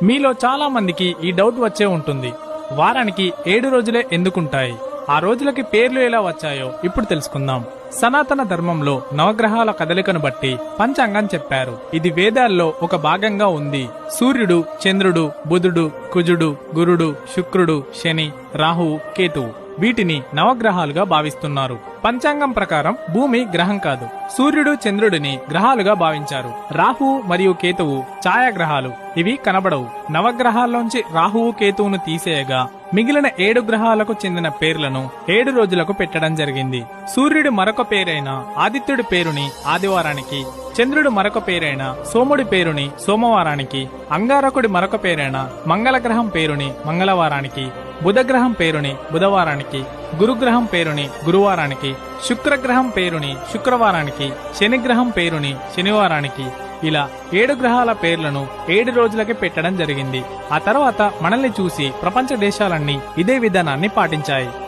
మీలో చాలా మందికి ఈ డౌట్ వచ్చే ఉంటుంది, వారానికి 7 రోజులే ఎందుకుంటాయి, ఆ రోజులకి పేర్లు ఎలా వచ్చాయో ఇప్పుడు తెలుసుకుందాం. సనాతన ధర్మంలో నవగ్రహాల కదలికను బట్టి పంచాంగం చెప్పారు. ఇది వేదాల్లో ఒక భాగంగా ఉంది. సూర్యుడు, చంద్రుడు, బుధుడు, కుజుడు, గురుడు, శుక్రుడు, శని, రాహువు, కేతువు వీటిని నవగ్రహాలుగా భావిస్తున్నారు. పంచాంగం ప్రకారం భూమి గ్రహం కాదు, సూర్యుడు, చంద్రుడిని గ్రహాలుగా భావించారు. రాహువు మరియు కేతువు ఛాయాగ్రహాలు, ఇవి కనబడవు. నవగ్రహాల్లోంచి రాహువు, కేతువును తీసేయగా మిగిలిన 7 గ్రహాలకు చెందిన పేర్లను 7 రోజులకు పెట్టడం జరిగింది. సూర్యుడి మరొక పేరైన ఆదిత్యుడి పేరుని ఆదివారానికి, చంద్రుడు మరొక పేరైన సోముడి పేరుని సోమవారానికి, అంగారకుడి మరొక పేరైన మంగళగ్రహం పేరుని మంగళవారానికి, బుధగ్రహం పేరుని బుధవారానికి, గురుగ్రహం పేరుని గురువారానికి, శుక్రగ్రహం పేరుని శుక్రవారానికి, శనిగ్రహం పేరుని శనివారానికి, ఇలా 7 గ్రహాల పేర్లను 7 రోజులకి పెట్టడం జరిగింది. ఆ తర్వాత మనల్ని చూసి ప్రపంచ దేశాలన్నీ ఇదే విధానాన్ని పాటించాయి.